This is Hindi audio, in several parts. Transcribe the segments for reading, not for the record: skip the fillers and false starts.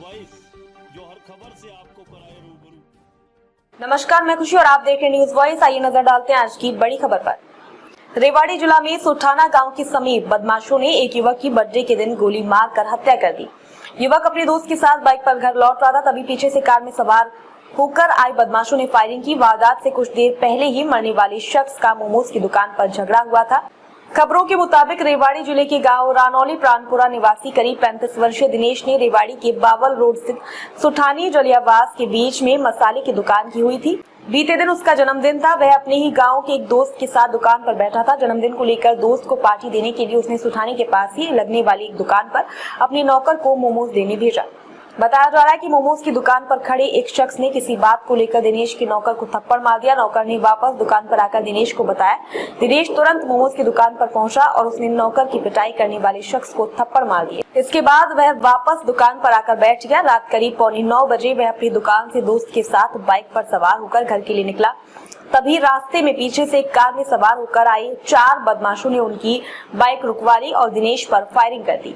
वॉइस, जो हर खबर से आपको कराए रूबरू। नमस्कार, मैं खुशी और आप देख रहे हैं न्यूज वॉइस। आइए नजर डालते हैं आज की बड़ी खबर पर। रेवाड़ी जिला में सुठाना गांव के समीप बदमाशों ने एक युवक की बर्थडे के दिन गोली मारकर हत्या कर दी। युवक अपने दोस्त के साथ बाइक पर घर लौट रहा था, तभी पीछे से कार में सवार होकर आए बदमाशों ने फायरिंग की। वारदात से कुछ देर पहले ही मरने वाले शख्स का मोमोज की दुकान पर झगड़ा हुआ था। खबरों के मुताबिक रेवाड़ी जिले के गांव रानौली प्राणपुरा निवासी करीब 35 वर्षीय दिनेश ने रेवाड़ी के बावल रोड स्थित सुठानी जलियावास के बीच में मसाले की दुकान की हुई थी। बीते दिन उसका जन्मदिन था। वह अपने ही गांव के एक दोस्त के साथ दुकान पर बैठा था। जन्मदिन को लेकर दोस्त को पार्टी देने के लिए उसने सुठानी के पास ही लगने वाली एक दुकान पर अपने नौकर को मोमोज देने भेजा। बताया जा रहा है कि मोमोज की दुकान पर खड़े एक शख्स ने किसी बात को लेकर दिनेश के नौकर को थप्पड़ मार दिया। नौकर ने वापस दुकान पर आकर दिनेश को बताया। दिनेश तुरंत मोमोज की दुकान पर पहुंचा और उसने नौकर की पिटाई करने वाले शख्स को थप्पड़ मार दिए। इसके बाद वह वापस दुकान पर आकर बैठ गया। रात करीब 8:45 बजे वह अपनी दुकान से दोस्त के साथ बाइक पर सवार होकर घर के लिए निकला। तभी रास्ते में पीछे से एक कार में सवार होकर आए 4 बदमाशों ने उनकी बाइक रुकवा ली और दिनेश पर फायरिंग कर दी।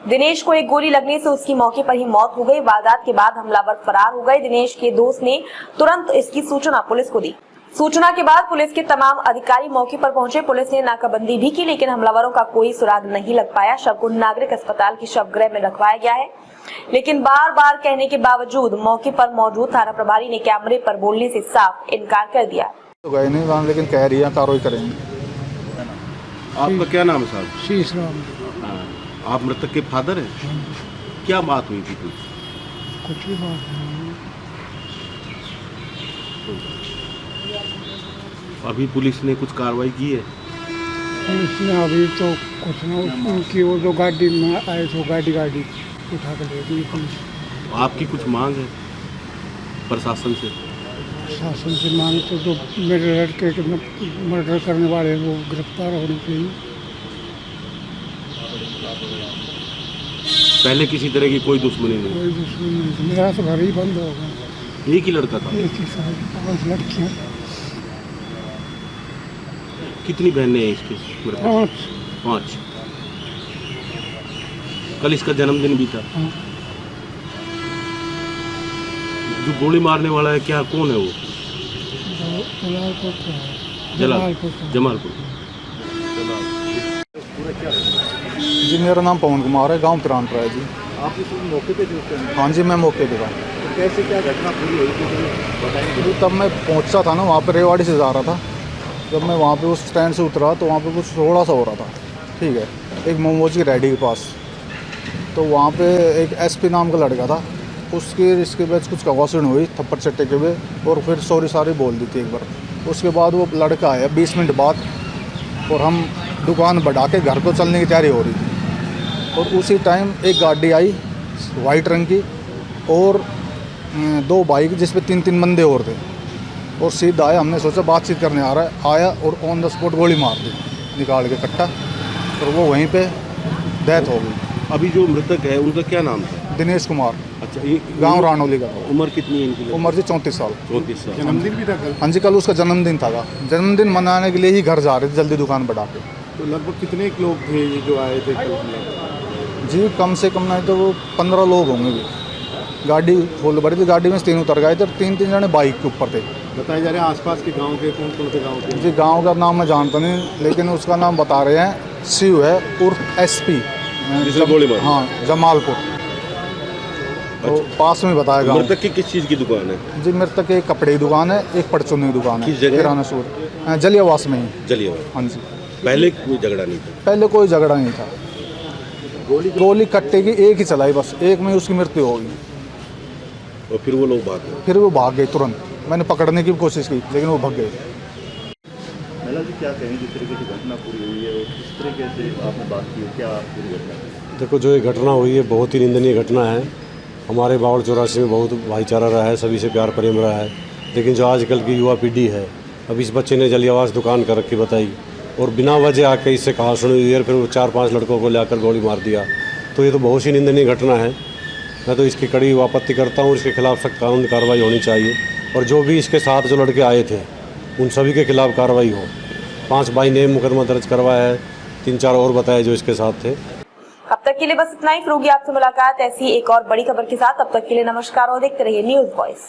दिनेश को एक गोली लगने से उसकी मौके पर ही मौत हो गई। वारदात के बाद हमलावर फरार हो गए। दिनेश के दोस्त ने तुरंत इसकी सूचना पुलिस को दी। सूचना के बाद पुलिस के तमाम अधिकारी मौके पर पहुंचे। पुलिस ने नाकाबंदी भी की, लेकिन हमलावरों का कोई सुराग नहीं लग पाया। शव को नागरिक अस्पताल के शवगृह में रखवाया गया है, लेकिन बार बार कहने के बावजूद मौके पर मौजूद थाना प्रभारी ने कैमरे पर बोलने से साफ इनकार कर दिया। तो गए नहीं वहाँ, लेकिन कह रही है कार्रवाई करेंगे। आपका क्या नाम है साहब? शीश राम। आप मृतक के फादर हैं? क्या बात हुई थी कुछ भी बात नहीं। अभी पुलिस ने कुछ कार्रवाई की है? उसने अभी तो कुछ ना, उनकी वो जो गाड़ी में आए थे गाड़ी उठा कर ले गई पुलिस। आपकी कुछ मांग है प्रशासन से? शासन से मांग तो जो मेरे लड़के के मर्डर करने वाले हैं वो गिरफ्तार होने चाहिए। पहले किसी तरह की कोई दुश्मनी नहीं? कोई दुश्मनी नहीं। मेरा तो घर ही बंद होगा। एक ही लड़का था? एक ही साल 5 लड़कियाँ। कितनी बहनें हैं इसके? 5। कल इसका जन्मदिन भी था। हाँ। जो गोली मारने वाला है क्या, कौन है वो? जमालपुर। जी मेरा नाम पवन कुमार है, गांव प्राणपुरा है जी। आप इस मौके पे थे? हाँ जी, मैं मौके पे था। तो कैसे क्या घटना पूरी हुई थी बताएंगे? तब मैं पहुंचा था ना वहाँ पे, रेवाड़ी से जा रहा था। जब मैं वहाँ पे उस स्टैंड से उतरा तो वहाँ पे कुछ थोड़ा सा हो रहा था, ठीक है, एक मोमोज की रेडी के पास। तो वहाँ पे एक SP नाम का लड़का था, इसके बाद कुछ कवासुन हुई थप्पड़ चट्टे के हुए, और फिर सॉरी बोल दी थी एक बार। उसके बाद वो लड़का आया 20 मिनट बाद, और हम दुकान बढ़ा के घर को चलने की तैयारी हो रही थी। और उसी टाइम एक गाड़ी आई वाइट रंग की, और 2 बाइक जिस पे 3 बंदे और थे, और सीधा आया। हमने सोचा बातचीत करने आ रहा है, आया और ऑन द स्पॉट गोली मार दी निकाल के कट्टा, और वो वहीं पे डेथ हो गई। अभी जो मृतक है उनका क्या नाम था? दिनेश कुमार। अच्छा, ये गांव रानौली का। उम्र कितनी है इनकी? उम्र जी 34 साल। 34 साल। जन्मदिन भी था कल? हाँ जी, कल उसका जन्मदिन था। जन्मदिन मनाने के लिए ही घर जा रहे थे जल्दी दुकान बढ़ा के। तो लगभग कितने लोग थे ये जो आए थे कल? जी कम से कम नहीं तो वो 15 लोग होंगे भी। गाड़ी फुल भरी थी, गाड़ी में 3 उतर गए थे, 3 जने बाइक के ऊपर थे। बताया जा रहा है आसपास के गांव के कौन से गांव के? जी गांव का नाम मैं जानता नहीं, लेकिन उसका नाम बता रहे हैं शिव है, उर्फ SP। गोली मारी? हाँ, जमालपुर। तो पास में बताया गाँव। मृतक की किस चीज़ की दुकान है? जी मृतक एक कपड़े की दुकान है, एक परचून की दुकान है। किस जगह? किराना स्टोर जलियावास में ही। जलियावास। हाँ जी। पहले कोई झगड़ा नहीं था? पहले कोई झगड़ा नहीं था। गोली कट्टे की एक ही चलाई, बस एक में उसकी मृत्यु हो गई। और फिर वो लोग भाग गए? फिर वो भाग गए तुरंत। मैंने पकड़ने की कोशिश की, लेकिन वो भाग गए। महिला जी क्या कहेंगे जिस तरीके की घटना पूरी हुई है और किस तरीके से आपने बात की है, क्या पूरी घटना है? देखो, जो ये घटना हुई है बहुत ही निंदनीय घटना है। हमारे बावड़ चौरासी में बहुत भाईचारा रहा है, सभी से प्यार प्रेम रहा है, लेकिन जो आजकल की युवा पीढ़ी है, अब इस बच्चे ने जलियावास दुकान कर रखी बताई, और बिना वजह आके इससे कहा सुनी हुई है, फिर वो 4-5 लड़कों को लाकर गोली मार दिया। तो ये तो बहुत ही निंदनीय घटना है। मैं तो इसकी कड़ी आपत्ति करता हूँ। इसके खिलाफ सख्त कानूनी कार्रवाई होनी चाहिए, और जो भी इसके साथ जो लड़के आए थे उन सभी के खिलाफ कार्रवाई हो। 5 बाई नेम मुकदमा दर्ज करवाया है, 3-4 और बताए जो इसके साथ थे। अब तक के लिए बस इतना ही। फिर होगी आपसे मुलाकात ऐसी एक और बड़ी खबर के साथ। तब तक के लिए नमस्कार और देखते रहिए न्यूज़ वॉइस।